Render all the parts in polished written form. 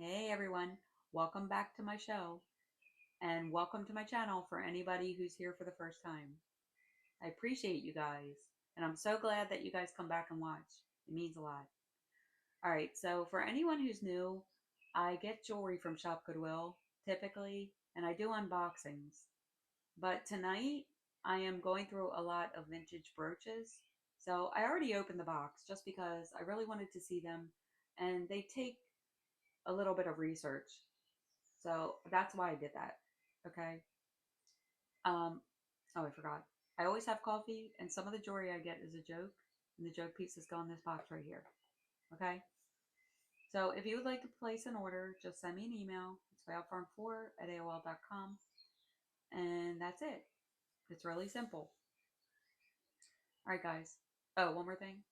Hey everyone, welcome back to my show and welcome to my channel for anybody who's here for the first time. I appreciate you guys and I'm so glad that you guys come back and watch. It means a lot. Alright, so for anyone who's new, I get jewelry from Shop Goodwill typically and I do unboxings. But tonight I am going through a lot of vintage brooches. So I already opened the box just because I really wanted to see them and they take a little bit of research. So that's why I did that. Okay. Um, oh, I forgot. I always have coffee, and some of the jewelry I get is a joke, and the joke pieces go in this box right here. Okay. So if you would like to place an order, just send me an email. It's wayoutfarm4@aol.com, and that's it. It's really simple. All right, guys. Oh, one more thing.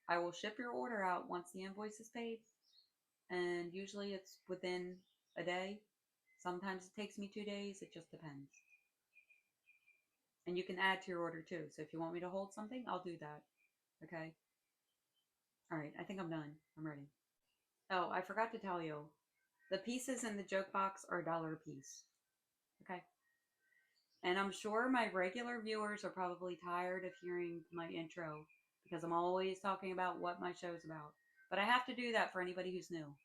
I will ship your order out once the invoice is paid, and usually it's within a day. Sometimes it takes me 2 days. It just depends. And you can add to your order too. So if you want me to hold something, I'll do that. Okay. All right. I think I'm done. I'm ready. Oh, I forgot to tell you. The pieces in the joke box are $1 a piece. Okay. And I'm sure my regular viewers are probably tired of hearing my intro because I'm always talking about what my show's about. But I have to do that for anybody who's new.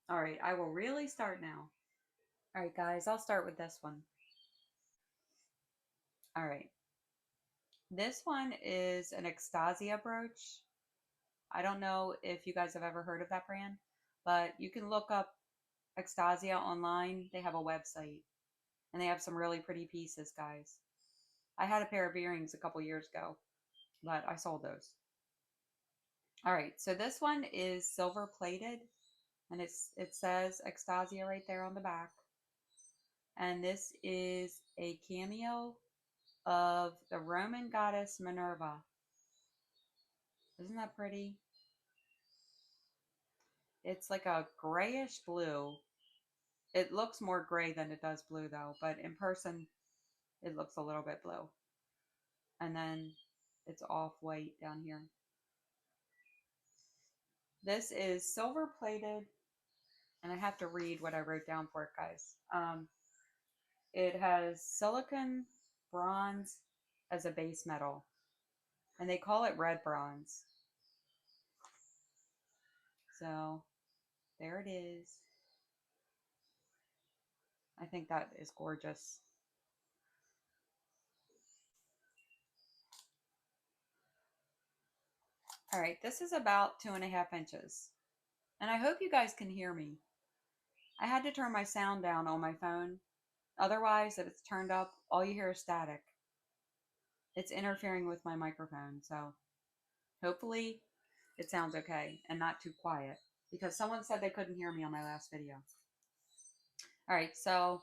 All right. I will really start now. All right, guys. I'll start with this one. All right. This one is an Extasia brooch. I don't know if you guys have ever heard of that brand, but you can look up Extasia online. They have a website and they have some really pretty pieces, guys. I had a pair of earrings a couple years ago, but I sold those. All right, so this one is silver plated and it says Extasia right there on the back. And this is a cameo of the Roman goddess Minerva. Isn't that pretty? It's like a grayish blue. It looks more gray than it does blue though, but in person it looks a little bit blue. And then it's off white down here. This is silver plated, and I have to read what I wrote down for it, guys. It has silicon bronze as a base metal, and they call it red bronze. So there it is. I think that is gorgeous. All right, this is about 2.5 inches. And I hope you guys can hear me. I had to turn my sound down on my phone. Otherwise, if it's turned up, all you hear is static. It's interfering with my microphone, so hopefully it sounds okay and not too quiet because someone said they couldn't hear me on my last video. All right, so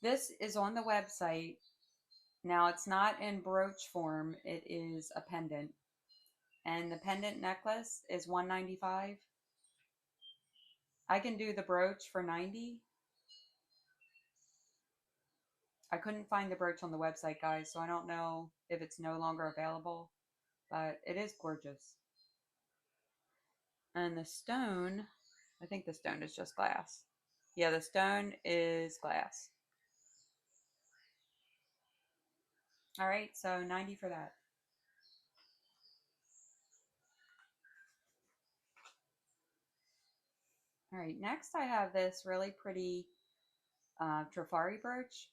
this is on the website. Now it's not in brooch form, it is a pendant. And the pendant necklace is $195. I can do the brooch for $90. I couldn't find the brooch on the website, guys, so I don't know if it's no longer available, but it is gorgeous. And the stone, I think the stone is just glass. Yeah, the stone is glass. All right, so 90 for that. All right, next I have this really pretty Trifari brooch,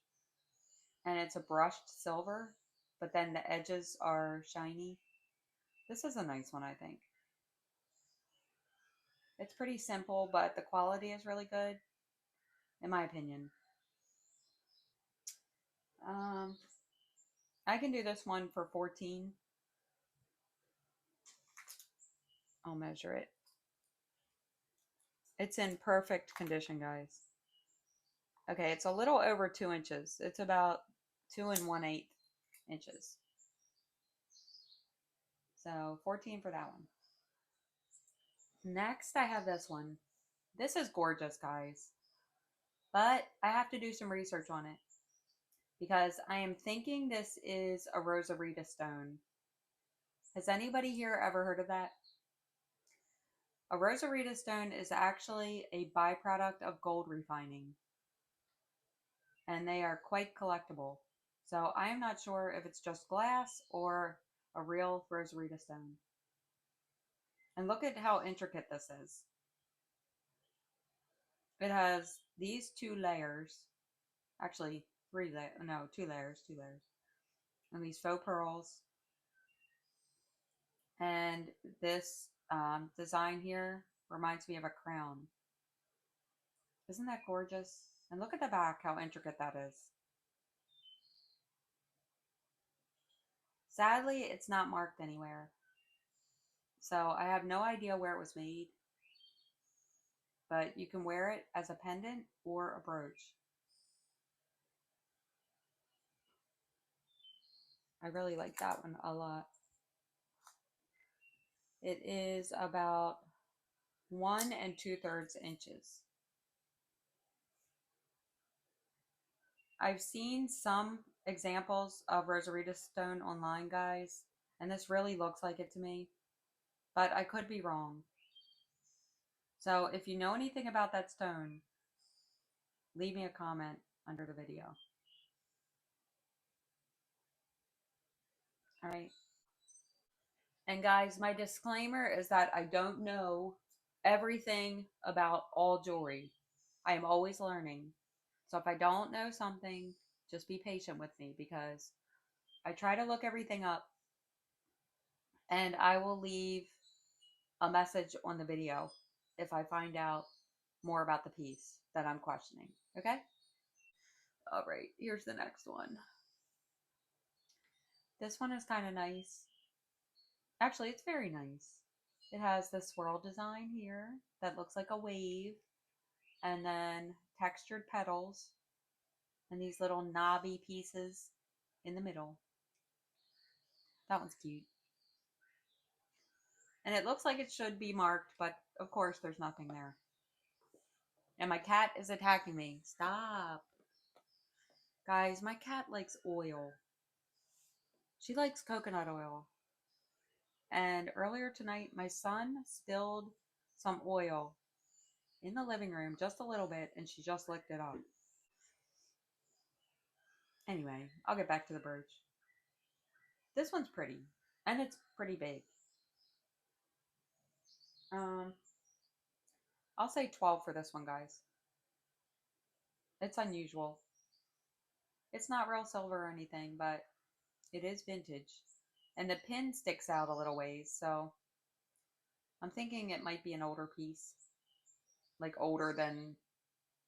and it's a brushed silver, but then the edges are shiny. This is a nice one, I think. It's pretty simple, but the quality is really good, in my opinion. Um, I can do this one for 14. I'll measure it. It's in perfect condition, guys. Okay, it's a little over 2 inches. It's about 2 1/8 inches. So 14 for that one. Next, I have this one. This is gorgeous, guys. But I have to do some research on it because I am thinking this is a Rosarita stone. Has anybody here ever heard of that? A rosarita stone is actually a byproduct of gold refining, and they are quite collectible. So I am not sure if it's just glass or a real rosarita stone. And look at how intricate this is. It has these two layers, actually three layers, no, two layers, and these faux pearls. And this design here reminds me of a crown. Isn't that gorgeous? And look at the back, how intricate that is. Sadly, it's not marked anywhere. So I have no idea where it was made, but you can wear it as a pendant or a brooch. I really like that one a lot. It is about 1 2/3 inches. I've seen some examples of Rosarita stone online, guys, and this really looks like it to me, but I could be wrong. So if you know anything about that stone, leave me a comment under the video. All right. And guys, my disclaimer is that I don't know everything about all jewelry. I am always learning. So if I don't know something, just be patient with me because I try to look everything up, and I will leave a message on the video if I find out more about the piece that I'm questioning. Okay? All right, here's the next one. This one is kind of nice. Actually, it's very nice. It has this swirl design here that looks like a wave, and then textured petals, and these little knobby pieces in the middle. That one's cute. And it looks like it should be marked, but of course there's nothing there. And my cat is attacking me. Stop. Guys, my cat likes oil. She likes coconut oil. And earlier tonight, my son spilled some oil in the living room, just a little bit, and she just licked it up. Anyway, I'll get back to the brooch. This one's pretty, and it's pretty big. Um, I'll say 12 for this one, guys. It's unusual. It's not real silver or anything, but it is vintage. And the pin sticks out a little ways, so I'm thinking it might be an older piece. Like older than,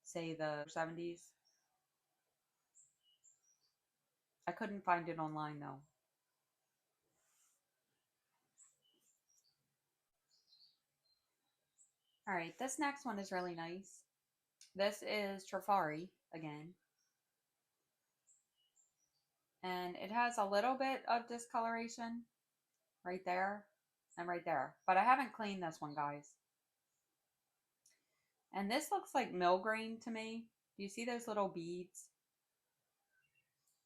say, the 70s. I couldn't find it online, though. Alright, this next one is really nice. This is Trifari, again. And it has a little bit of discoloration right there and right there. But I haven't cleaned this one, guys. And this looks like mill grain to me. Do you see those little beads?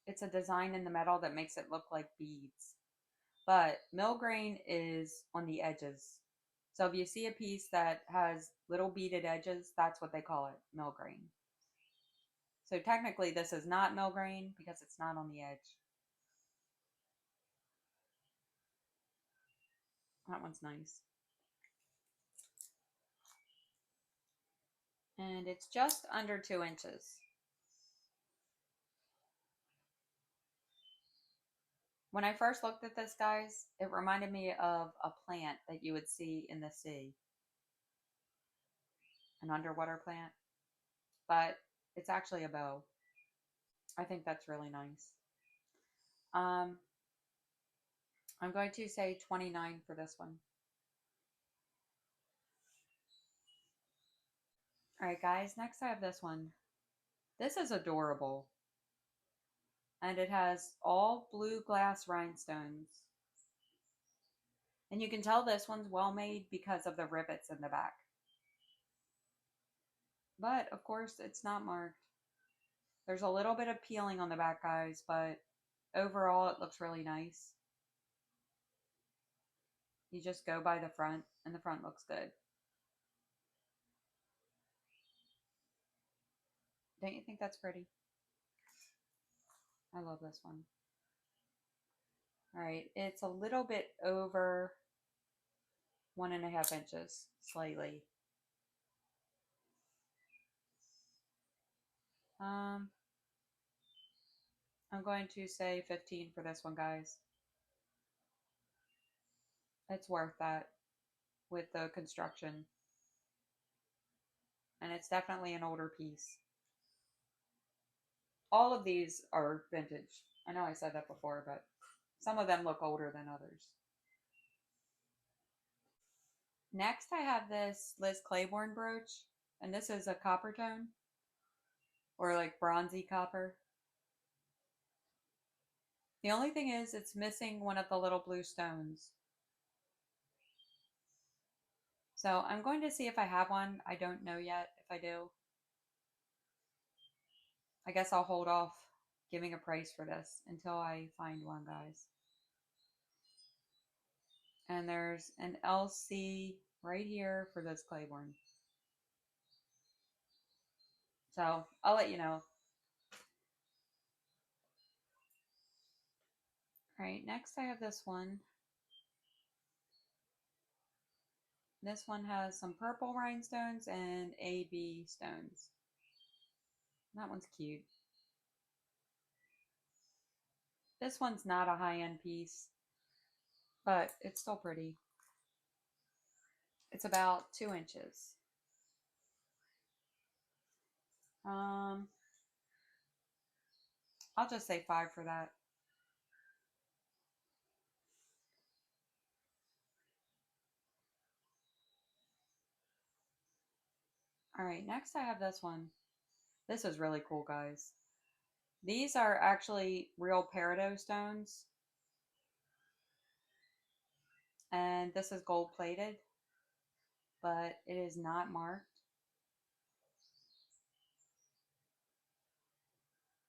It's a design in the metal that makes it look like beads. But mill grain is on the edges. So if you see a piece that has little beaded edges, that's what they call it, mill grain. So technically this is not mill grain because it's not on the edge. That one's nice. And it's just under 2 inches. When I first looked at this, guys, it reminded me of a plant that you would see in the sea. An underwater plant. But it's actually a bow. I think that's really nice. Um, I'm going to say 29 for this one. Alright guys, next I have this one. This is adorable. And it has all blue glass rhinestones. And you can tell this one's well made because of the rivets in the back. But, of course, it's not marked. There's a little bit of peeling on the back, guys, but overall it looks really nice. You just go by the front, and the front looks good. Don't you think that's pretty? I love this one. All right, it's a little bit over 1.5 inches, slightly. Um, I'm going to say 15 for this one, guys. It's worth that with the construction. And it's definitely an older piece. All of these are vintage. I know I said that before, but some of them look older than others. Next, I have this Liz Claiborne brooch, and this is a copper tone, or like bronzy copper. The only thing is, it's missing one of the little blue stones. So I'm going to see if I have one. I don't know yet if I do. I guess I'll hold off giving a price for this until I find one, guys. And there's an LC right here for this Claiborne. So I'll let you know. All right, next I have this one. This one has some purple rhinestones and AB stones. That one's cute. This one's not a high-end piece, but it's still pretty. It's about 2 inches. Um, I'll just say 5 for that. All right, next I have this one. This is really cool, guys. These are actually real peridot stones, and this is gold plated, but it is not marked.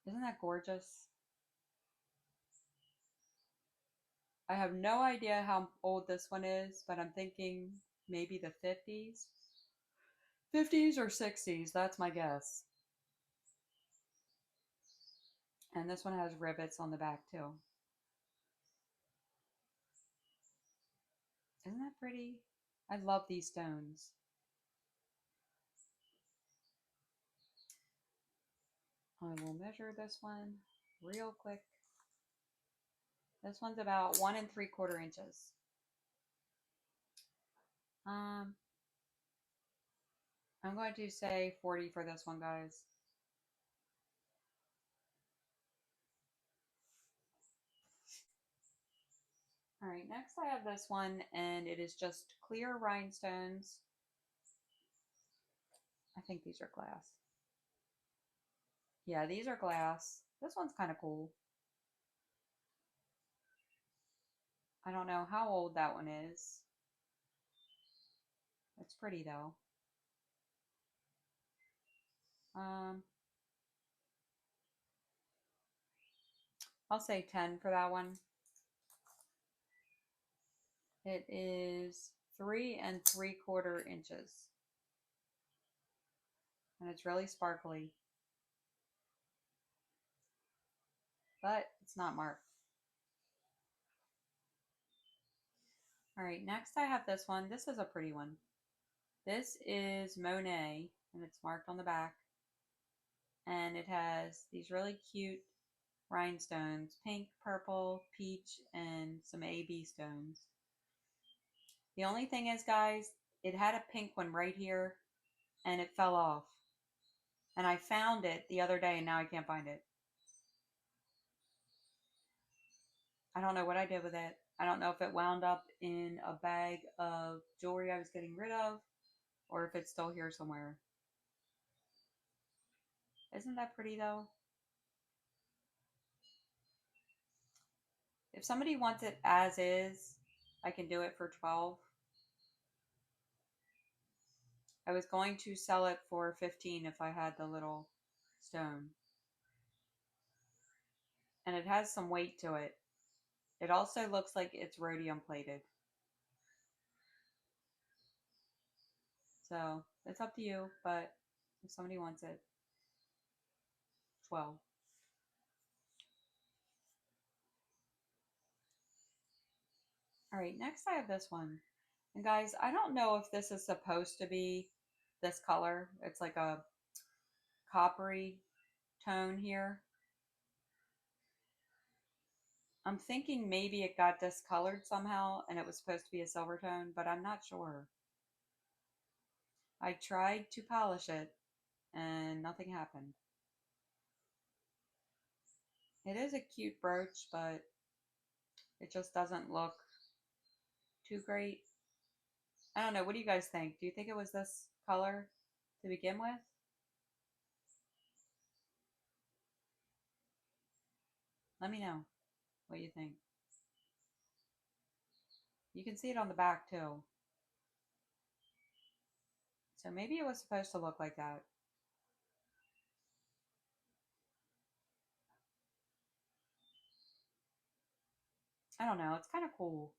Isn't that gorgeous? I have no idea how old this one is, but I'm thinking maybe the 50s. 50s or 60s, that's my guess. And this one has rivets on the back too. Isn't that pretty? I love these stones. I will measure this one real quick. This one's about 1 3/4 inches. Um, I'm going to say 40 for this one, guys. All right, next I have this one, and it is just clear rhinestones. I think these are glass. Yeah, these are glass. This one's kind of cool. I don't know how old that one is. It's pretty though. Um, I'll say 10 for that one. It is 3 3/4 inches. And it's really sparkly, but it's not marked. All right, next I have this one. This is a pretty one. This is Monet, and it's marked on the back. And it has these really cute rhinestones, pink, purple, peach, and some AB stones. The only thing is, guys, it had a pink one right here, and it fell off. And I found it the other day, and now I can't find it. I don't know what I did with it. I don't know if it wound up in a bag of jewelry I was getting rid of, or if it's still here somewhere. Isn't that pretty though? If somebody wants it as is, I can do it for 12. I was going to sell it for 15 if I had the little stone. And it has some weight to it. It also looks like it's rhodium plated. So it's up to you, but if somebody wants it. 12. All right, next I have this one. And guys, I don't know if this is supposed to be this color. It's like a coppery tone here. I'm thinking maybe it got discolored somehow and it was supposed to be a silver tone, but I'm not sure. I tried to polish it and nothing happened. It is a cute brooch, but it just doesn't look too great. I don't know. What do you guys think? Do you think it was this color to begin with? Let me know what you think. You can see it on the back too. So maybe it was supposed to look like that. I don't know. It's kind of cool.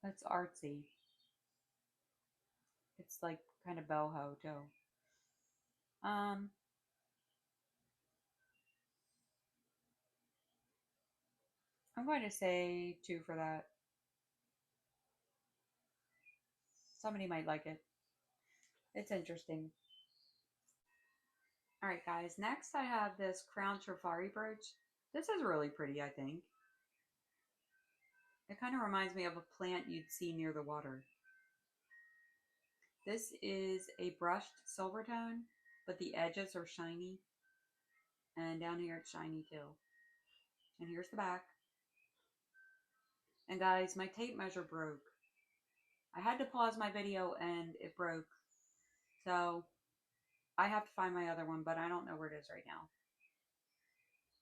It's artsy. It's like kind of boho too. Um, I'm going to say 2 for that. Somebody might like it. It's interesting. All right, guys. Next, I have this Crown Trifari brooch. This is really pretty, I think. It kind of reminds me of a plant you'd see near the water. This is a brushed silver tone, but the edges are shiny. And down here it's shiny too. And here's the back. And guys, my tape measure broke. I had to pause my video and it broke. So I have to find my other one, but I don't know where it is right now.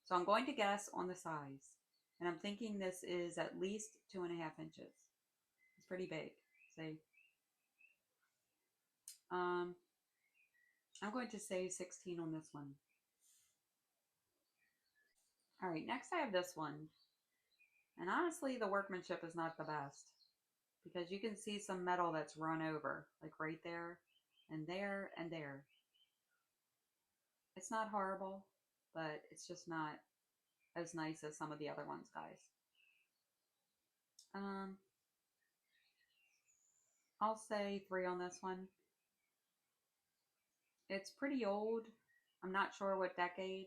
So I'm going to guess on the size. And I'm thinking this is at least 2.5 inches. It's pretty big. See? Um, I'm going to say 16 on this one. All right, next I have this one. And honestly, the workmanship is not the best because you can see some metal that's run over, like right there and there and there. It's not horrible, but it's just not as nice as some of the other ones, guys. Um, I'll say 3 on this one. It's pretty old. I'm not sure what decade,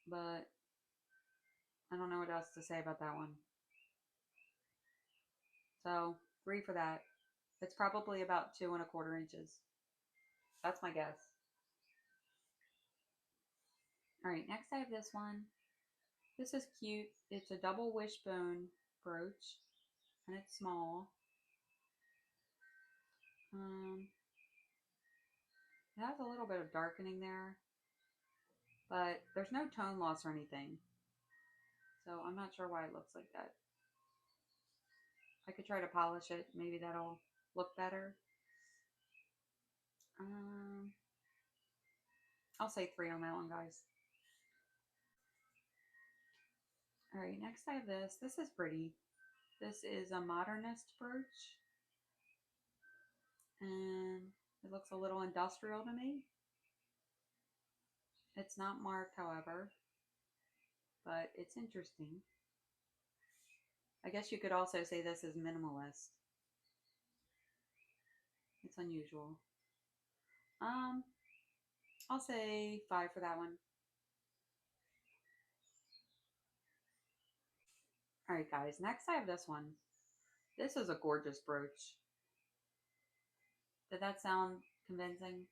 but I don't know what else to say about that one. So 3 for that. It's probably about 2.25 inches. That's my guess. All right, next I have this one. This is cute. It's a double wishbone brooch, and it's small. Um, it has a little bit of darkening there, but there's no tone loss or anything. So I'm not sure why it looks like that. I could try to polish it. Maybe that'll look better. Um, I'll say 3 on that one, guys. All right, next I have this. This is pretty. This is a modernist brooch, and it looks a little industrial to me. It's not marked, however, but it's interesting. I guess you could also say this is minimalist. It's unusual. Um, I'll say 5 for that one. All right, guys. Next, I have this one. This is a gorgeous brooch. Did that sound convincing?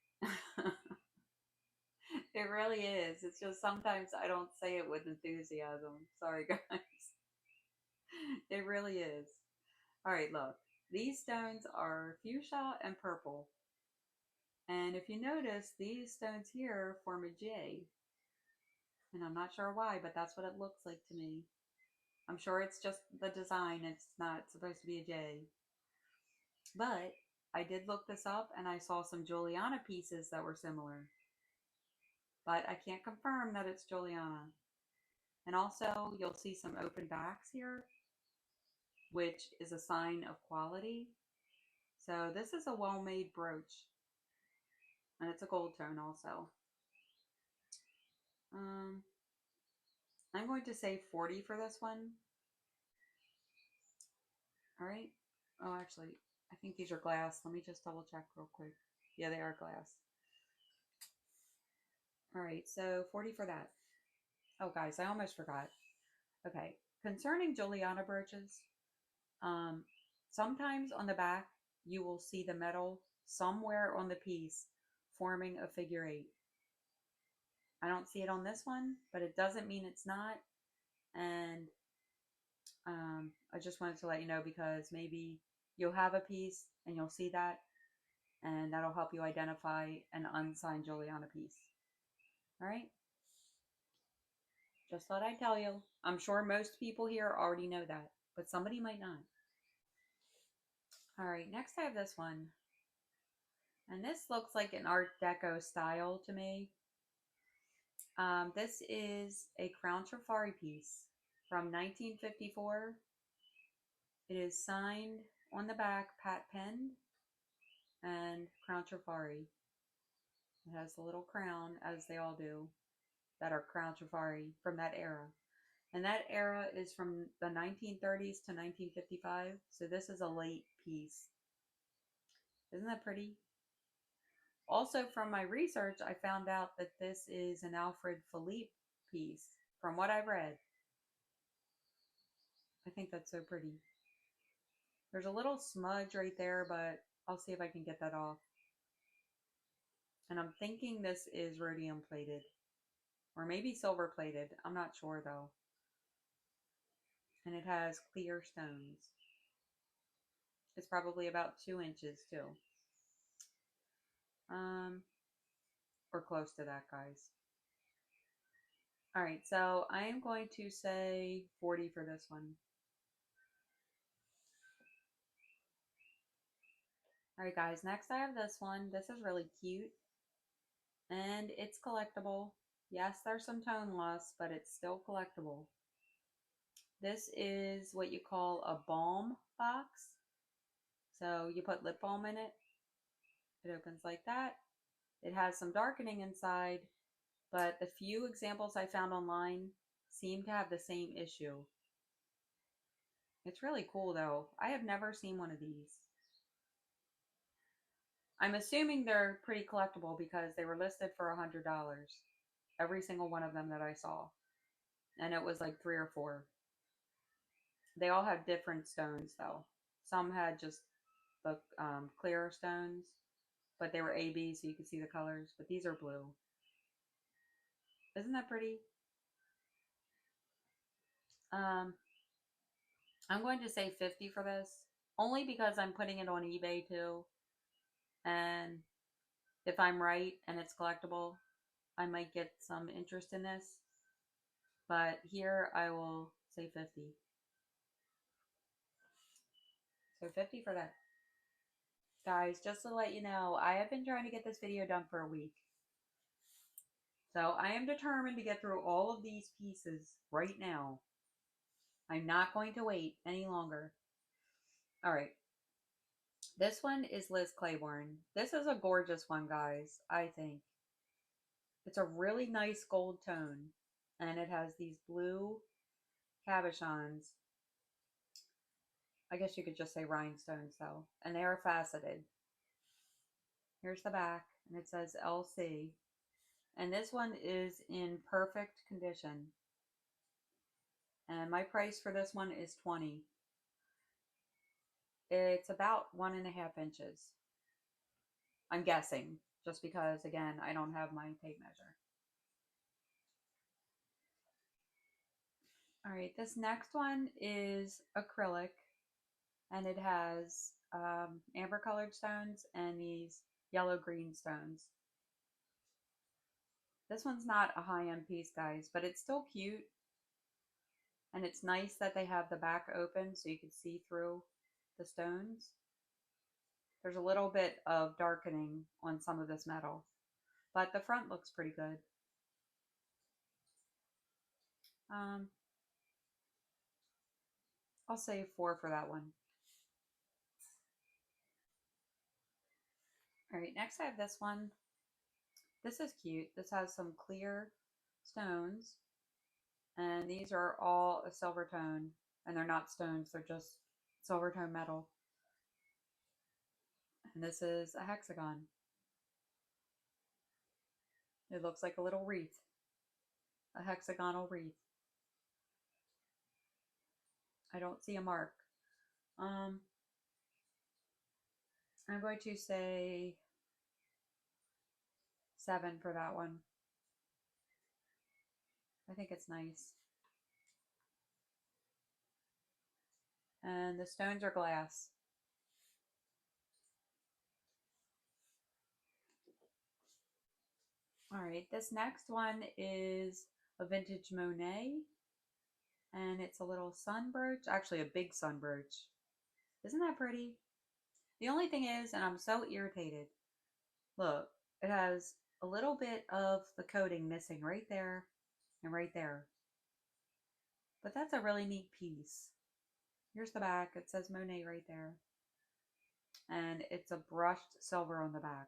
It really is. It's just sometimes I don't say it with enthusiasm. Sorry, guys. It really is. All right, look. These stones are fuchsia and purple. And if you notice, these stones here form a J. And I'm not sure why, but that's what it looks like to me. I'm sure it's just the design. It's not supposed to be a J. But I did look this up and I saw some Juliana pieces that were similar. But I can't confirm that it's Juliana. And also, you'll see some open backs here, which is a sign of quality. So this is a well-made brooch. And it's a gold tone also. Um, I'm going to say 40 for this one. All right. Oh, actually, I think these are glass. Let me just double check real quick. Yeah, they are glass. All right, so 40 for that. Oh, guys, I almost forgot. Okay, concerning Juliana brooches, um, sometimes on the back you will see the metal somewhere on the piece forming a figure eight. I don't see it on this one, but it doesn't mean it's not. And I just wanted to let you know because maybe you'll have a piece and you'll see that, and that'll help you identify an unsigned Juliana piece. All right. Just thought I'd tell you. I'm sure most people here already know that, but somebody might not. All right, next I have this one. And this looks like an Art Deco style to me. This is a Crown Trafari piece from 1954. It is signed on the back, Pat Penn and Crown Trafari. It has the little crown, as they all do, that are Crown Trafari from that era. And that era is from the 1930s to 1955. So this is a late piece. Isn't that pretty? Also, from my research, I found out that this is an Alfred Philippe piece, from what I've read. I think that's so pretty. There's a little smudge right there, but I'll see if I can get that off. And I'm thinking this is rhodium plated, or maybe silver plated. I'm not sure though. And it has clear stones. It's probably about 2 inches too. Um, or close to that, guys. All right, so I am going to say 40 for this one. All right, guys, next I have this one. This is really cute, and it's collectible. Yes, there's some tone loss, but it's still collectible. This is what you call a balm box. So you put lip balm in it. It opens like that. It has some darkening inside, but the few examples I found online seem to have the same issue. It's really cool though. I have never seen one of these. I'm assuming they're pretty collectible because they were listed for $100. Every single one of them that I saw. And it was like 3 or 4. They all have different stones though. Some had just the clear stones, but they were AB so you could see the colors. But these are blue. Isn't that pretty? Um, I'm going to say 50 for this. Only because I'm putting it on eBay too. And if I'm right and it's collectible, I might get some interest in this. But here I will say 50. So 50 for that. Guys, just to let you know, I have been trying to get this video done for a week. So I am determined to get through all of these pieces right now. I'm not going to wait any longer. All right. This one is Liz Claiborne. This is a gorgeous one, guys, I think. It's a really nice gold tone. And it has these blue cabochons. I guess you could just say rhinestones, though. And they are faceted. Here's the back, and it says LC. And this one is in perfect condition. And my price for this one is 20. It's about 1.5 inches. I'm guessing, just because, again, I don't have my tape measure. All right, this next one is acrylic, and it has amber colored stones and these yellow green stones. This one's not a high-end piece, guys, but it's still cute. And it's nice that they have the back open so you can see through the stones. There's a little bit of darkening on some of this metal, but the front looks pretty good. I'll say 4 for that one. All right, next I have this one. This is cute. This has some clear stones, and these are all a silver tone, and they're not stones, they're just silver tone metal. And this is a hexagon. It looks like a little wreath, a hexagonal wreath. I don't see a mark. Um, I'm going to say 7 for that one. I think it's nice. And the stones are glass. All right, this next one is a vintage Monet, and it's a little sun brooch, actually a big sun brooch. Isn't that pretty? The only thing is, and I'm so irritated, look, it has a little bit of the coating missing right there and right there. But that's a really neat piece. Here's the back. It says Monet right there. And it's a brushed silver on the back.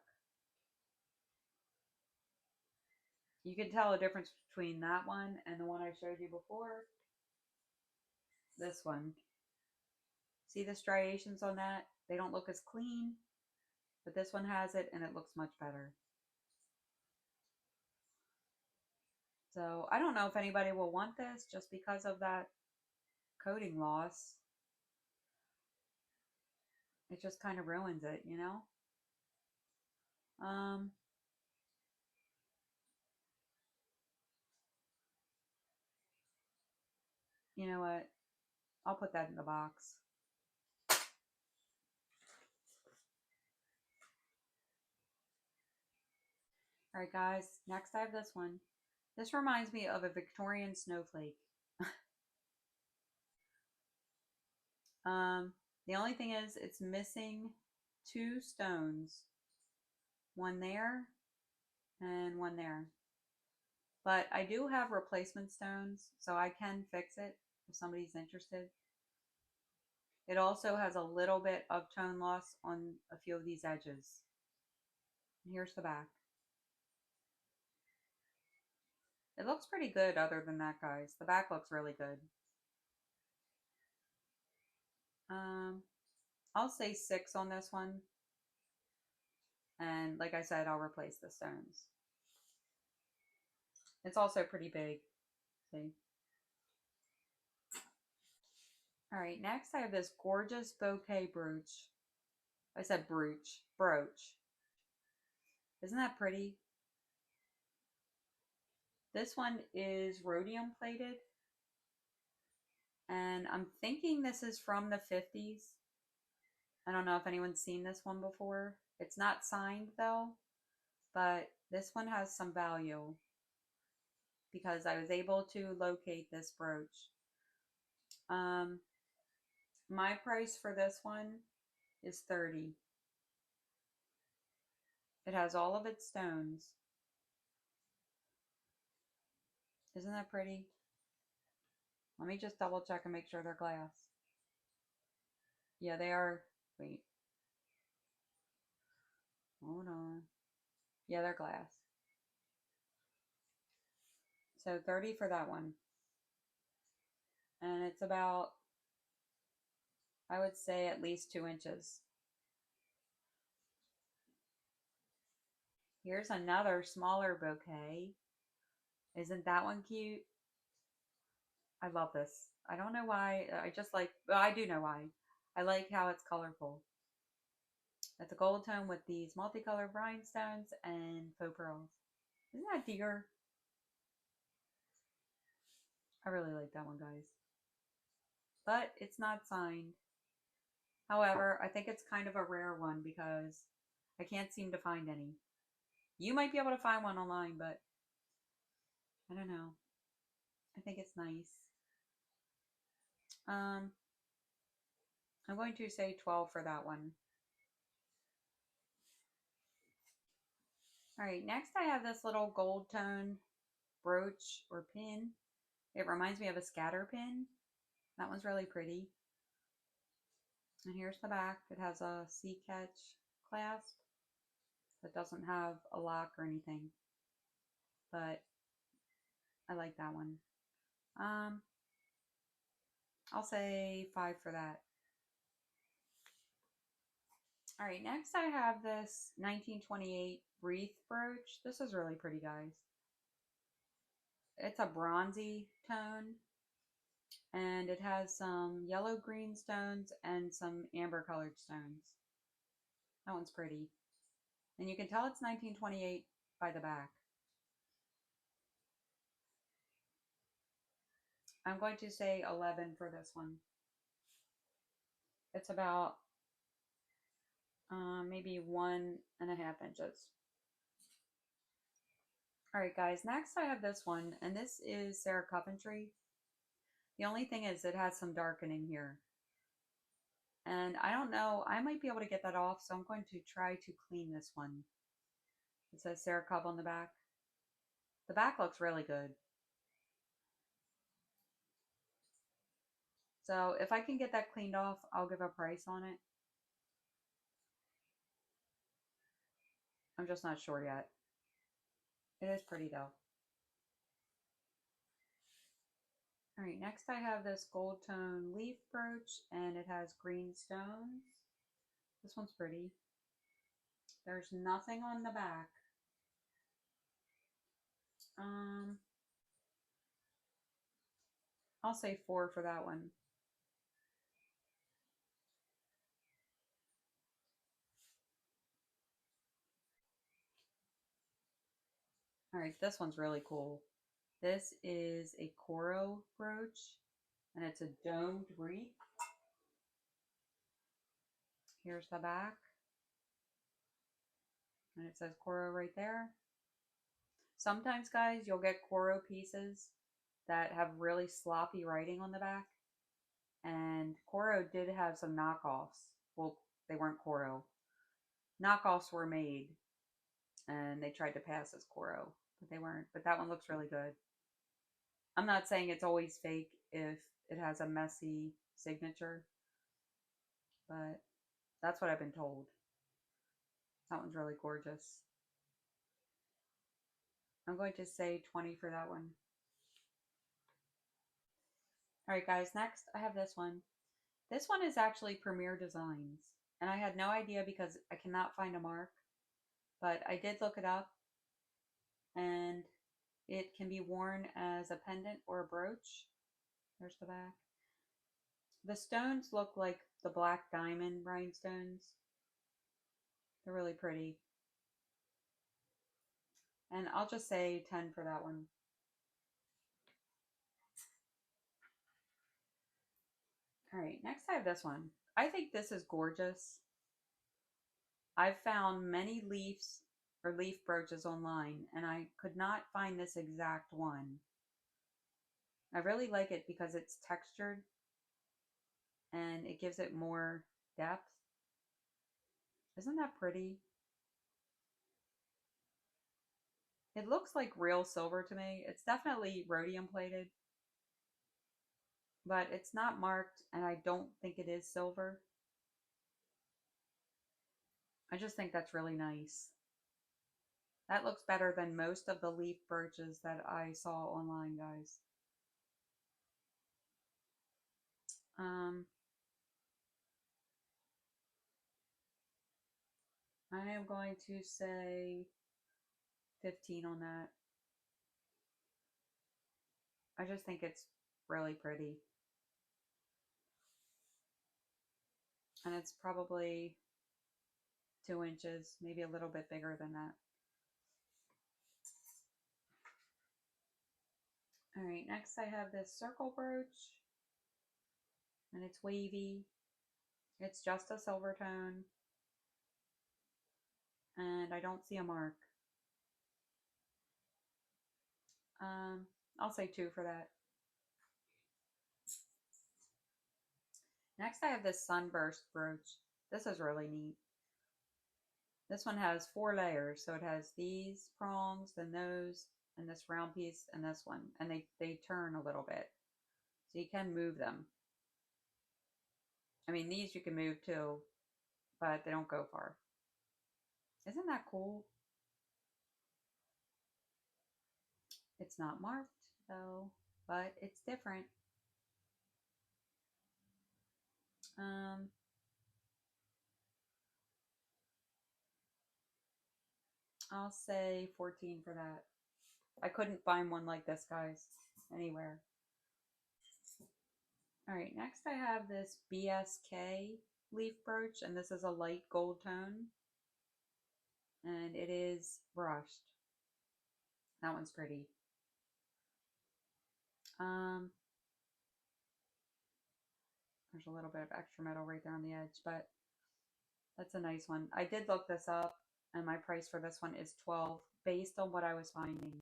You can tell a difference between that one and the one I showed you before. This one. See the striations on that? They don't look as clean, but this one has it and it looks much better. So I don't know if anybody will want this just because of that coating loss. It just kind of ruins it, you know? Um, you know what? I'll put that in the box. All right, guys, next I have this one. This reminds me of a Victorian snowflake. Um, the only thing is it's missing 2 stones. One there and one there. But I do have replacement stones, so I can fix it if somebody's interested. It also has a little bit of tone loss on a few of these edges. And here's the back. It looks pretty good other than that, guys. The back looks really good. I'll say 6 on this one. And like I said, I'll replace the stones. It's also pretty big. See? All right, next I have this gorgeous bouquet brooch. I said brooch. Brooch. Isn't that pretty? This one is rhodium plated. And I'm thinking this is from the 50s. I don't know if anyone's seen this one before. It's not signed though, but this one has some value because I was able to locate this brooch. Um, my price for this one is 30. It has all of its stones. Isn't that pretty? Let me just double check and make sure they're glass. Yeah, they are. Wait. Hold on. Yeah, they're glass. So 30 for that one. And it's about, I would say, at least 2 inches. Here's another smaller bouquet. Isn't that one cute? I love this. I don't know why. I just like, well, I do know why. I like how it's colorful. It's a gold tone with these multicolored rhinestones and faux pearls. Isn't that dear? I really like that one, guys. But it's not signed. However, I think it's kind of a rare one because I can't seem to find any. You might be able to find one online, but I don't know. I think it's nice. Um, I'm going to say 12 for that one. All right, next I have this little gold tone brooch or pin. It reminds me of a scatter pin. That one's really pretty. And here's the back. It has a sea catch clasp that doesn't have a lock or anything. but I like that one. Um, I'll say 5 for that. All right, next I have this 1928 wreath brooch. This is really pretty, guys. It's a bronzy tone, and it has some yellow green stones and some amber colored stones. That one's pretty. And you can tell it's 1928 by the back. I'm going to say 11 for this one. It's about maybe 1.5 inches. All right, guys, next I have this one, and this is Sarah Coventry. The only thing is it has some darkening here. And I don't know, I might be able to get that off, so I'm going to try to clean this one. It says Sarah Cov on the back. The back looks really good. So if I can get that cleaned off, I'll give a price on it. I'm just not sure yet. It is pretty though. All right, next I have this gold tone leaf brooch, and it has green stones. This one's pretty. There's nothing on the back. Um, I'll say 4 for that one. All right, this one's really cool. This is a coral brooch, and it's a domed wreath. Here's the back, and it says coral right there. Sometimes, guys, you'll get coral pieces that have really sloppy writing on the back, and Coro did have some knockoffs. Well, they weren't Coro. Knockoffs were made, and they tried to pass as Coro, but they weren't. But that one looks really good. I'm not saying it's always fake if it has a messy signature, but that's what I've been told. That one's really gorgeous. I'm going to say 20 for that one. All right, guys, next I have this one. This one is actually Premier Designs, and I had no idea because I cannot find a mark, but I did look it up, and it can be worn as a pendant or a brooch. There's the back. The stones look like the black diamond rhinestones. They're really pretty. And I'll just say 10 for that one. All right, next I have this one. I think this is gorgeous. I've found many leaves or leaf brooches online, and I could not find this exact one. I really like it because it's textured and it gives it more depth. Isn't that pretty? It looks like real silver to me. It's definitely rhodium plated, but it's not marked, and I don't think it is silver. I just think that's really nice. That looks better than most of the leaf brooches that I saw online, guys. Um, I am going to say 15 on that. I just think it's really pretty. And it's probably 2 inches, maybe a little bit bigger than that. All right, next I have this circle brooch, and it's wavy. It's just a silver tone, and I don't see a mark. Um, I'll say 2 for that. Next I have this sunburst brooch. This is really neat. This one has 4 layers, so it has these prongs, then those, and this round piece, and this one. And they turn a little bit, so you can move them. I mean, these you can move too, but they don't go far. Isn't that cool? It's not marked though, but it's different. Um, I'll say 14 for that. I couldn't find one like this, guys, anywhere. All right, next I have this BSK leaf brooch, and this is a light gold tone, and it is brushed. That one's pretty. Um, there's a little bit of extra metal right there on the edge, but that's a nice one. I did look this up, and my price for this one is 12 based on what I was finding.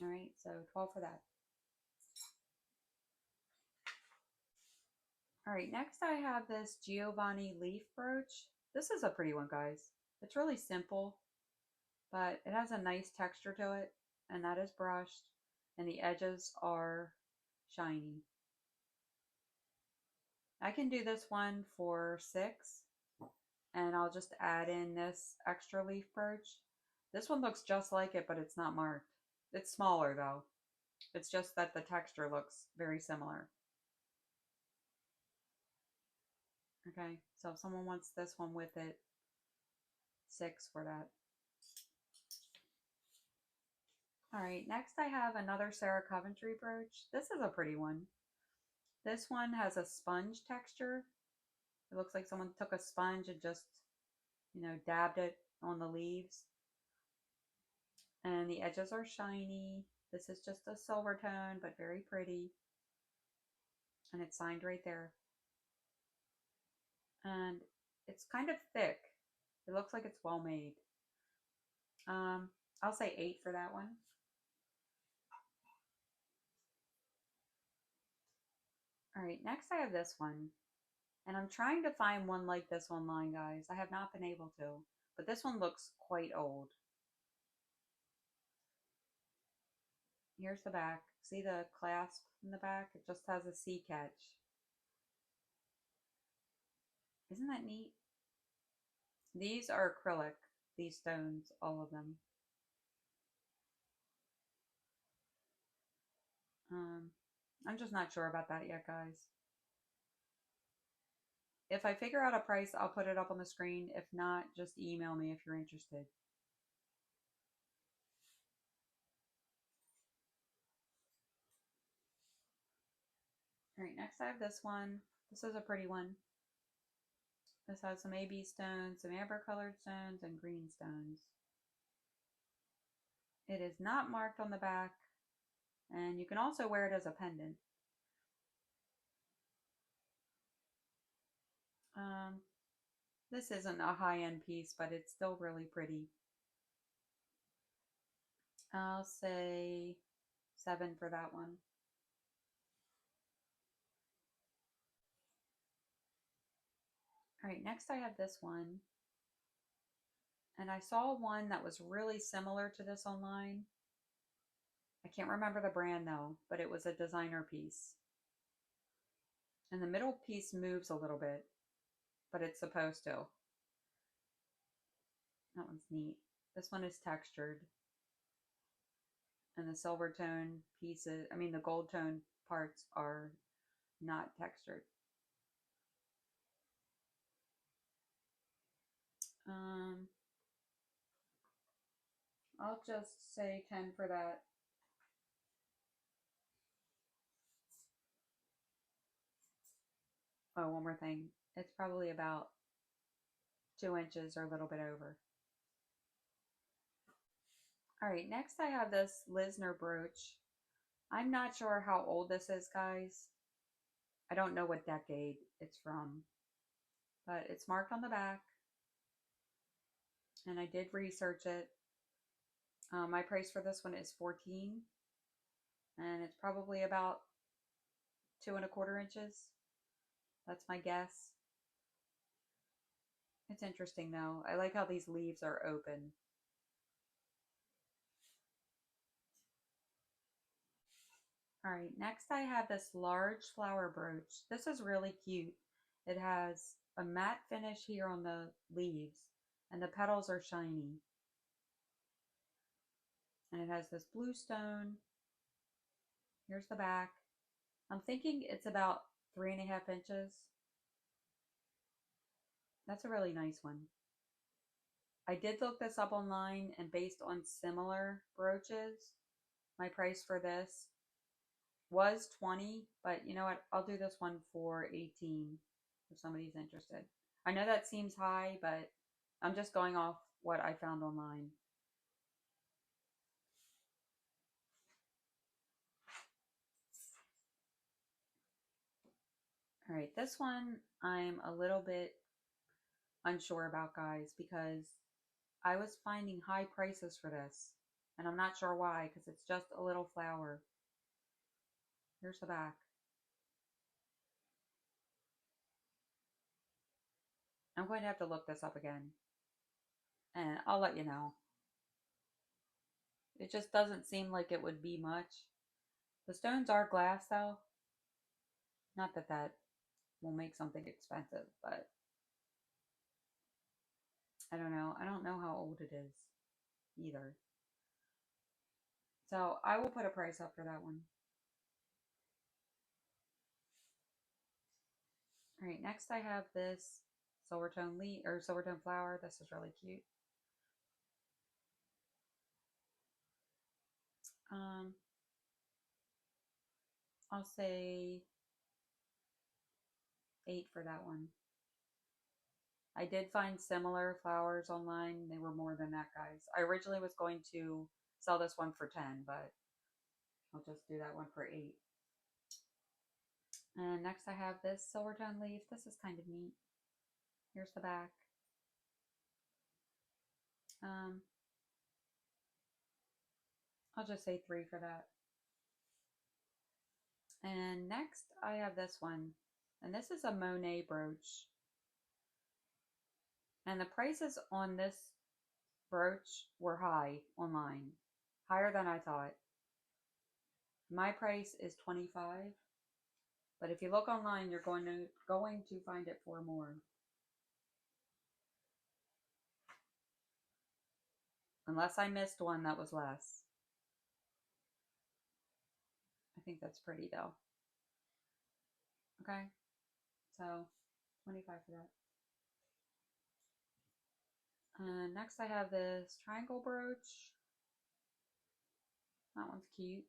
All right, so 12 for that. All right, next I have this Giovanni leaf brooch. This is a pretty one, guys. It's really simple, but it has a nice texture to it, and that is brushed, and the edges are shiny. I can do this one for 6, and I'll just add in this extra leaf brooch. This one looks just like it, but it's not marked. It's smaller though. It's just that the texture looks very similar. Okay, so if someone wants this one with it, 6 for that. All right, next I have another Sarah Coventry brooch. This is a pretty one. This one has a sponge texture. It looks like someone took a sponge and just, dabbed it on the leaves. And the edges are shiny. This is just a silver tone, but very pretty. And it's signed right there. And it's kind of thick. It looks like it's well made. I'll say 8 for that one. All right, next I have this one. And I'm trying to find one like this online, guys. I have not been able to. But this one looks quite old. Here's the back. See the clasp in the back? It just has a C catch. Isn't that neat? These are acrylic, these stones, all of them. I'm just not sure about that yet, guys. If I figure out a price, I'll put it up on the screen. If not, just email me if you're interested. All right, next I have this one. This is a pretty one. This has some AB stones, some amber colored stones, and green stones. It is not marked on the back, and you can also wear it as a pendant. This isn't a high-end piece, but it's still really pretty. I'll say 7 for that one. All right, next I have this one. And I saw one that was really similar to this online. I can't remember the brand though, but it was a designer piece. And the middle piece moves a little bit, but it's supposed to. That one's neat. This one is textured. And the silver tone pieces, the gold tone parts are not textured. I'll just say 10 for that. Oh, one more thing. It's probably about 2 inches or a little bit over. All right, next I have this Lisner brooch. I'm not sure how old this is, guys. I don't know what decade it's from, but it's marked on the back, and I did research it. My price for this one is 14, and it's probably about 2¼ inches. That's my guess. It's interesting though. I like how these leaves are open. All right, next I have this large flower brooch. This is really cute. It has a matte finish here on the leaves, and the petals are shiny. And it has this blue stone. Here's the back. I'm thinking it's about 3.5 inches. That's a really nice one. I did look this up online, and based on similar brooches, my price for this was 20, but you know what? I'll do this one for 18 if somebody's interested. I know that seems high, but I'm just going off what I found online. All right, this one I'm a little bit unsure about, guys, because I was finding high prices for this, and I'm not sure why, because it's just a little flower. Here's the back. I'm going to have to look this up again, and I'll let you know. It just doesn't seem like it would be much. The stones are glass, though. Not that that will make something expensive, but I don't know. I don't know how old it is either. So I will put a price up for that one. All right, next I have this Silvertone leaf or Silvertone flower. This is really cute. Um, I'll say 8 for that one. I did find similar flowers online. They were more than that, guys. I originally was going to sell this one for 10, but I'll just do that one for 8. And next I have this Silvertone leaf. This is kind of neat. Here's the back. Um, I'll just say 3 for that. And next I have this one. And this is a Monet brooch. And the prices on this brooch were high online. Higher than I thought. My price is 25. But if you look online, you're going to find it for more. Unless I missed one that was less. I think that's pretty though. Okay. So 25 for that. Next I have this triangle brooch. That one's cute.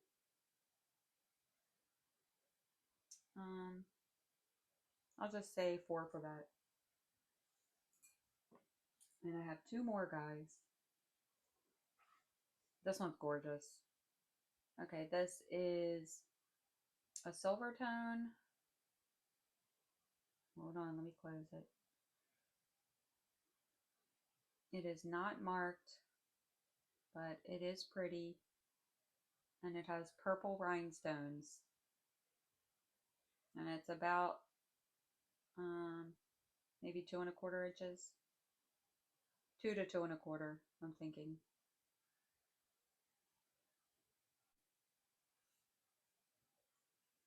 I'll just say 4 for that. And I have 2 more, guys. This one's gorgeous. Okay, this is a Silvertone. Hold on, let me close it. It is not marked, but it is pretty. And it has purple rhinestones. And it's about maybe 2¼ inches. 2 to 2¼ I'm thinking.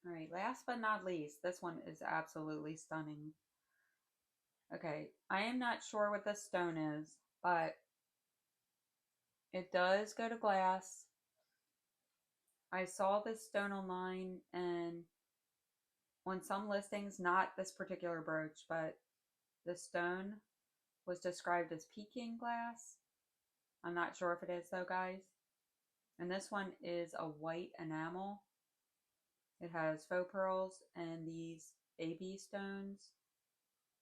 All right, last but not least, this one is absolutely stunning. Okay, I am not sure what this stone is, but it does go to glass. I saw this stone online, and on some listings, not this particular brooch, but the stone was described as Peking glass. I'm not sure if it is though, guys. And this one is a white enamel. It has faux pearls and these AB stones.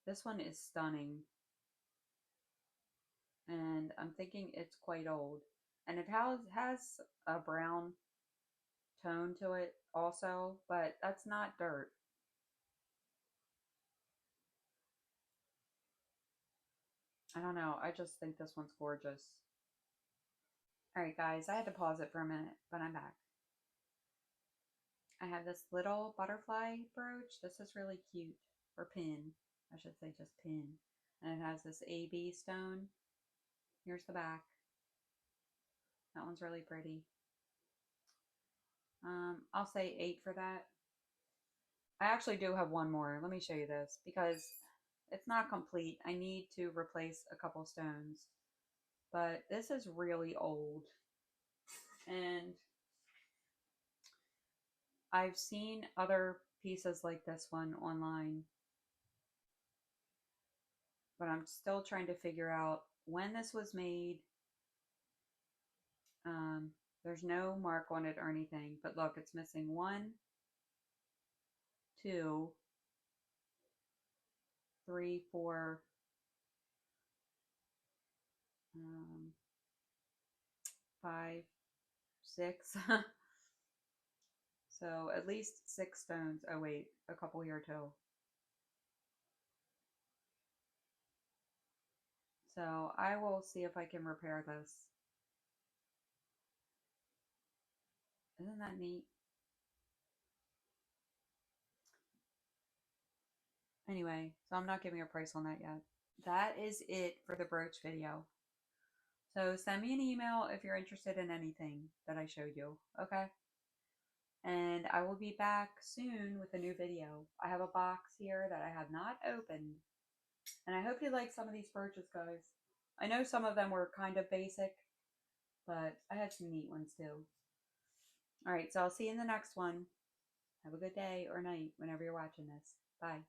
This one is stunning. And I'm thinking it's quite old. And it has a brown tone to it also, but that's not dirt. I don't know. I just think this one's gorgeous. Alright guys, I had to pause it for a minute, but I'm back. I have this little butterfly brooch. This is really cute. Or pin. I should say just pin. And it has this AB stone. Here's the back. That one's really pretty. I'll say 8 for that. I actually do have one more. Let me show you this because it's not complete. I need to replace a couple stones. But this is really old. And I've seen other pieces like this one online, but I'm still trying to figure out when this was made. Um, there's no mark on it or anything, but look, it's missing one, two, three, four, um, five, six. So at least 6 stones. Oh wait, a couple here too. So I will see if I can repair this. Isn't that neat? Anyway, so I'm not giving a price on that yet. That is it for the brooch video. So send me an email if you're interested in anything that I showed you, okay? And I will be back soon with a new video. I have a box here that I have not opened. And I hope you like some of these brooches, guys. I know some of them were kind of basic, but I had some neat ones too. All right, so I'll see you in the next one. Have a good day or night whenever you're watching this. Bye.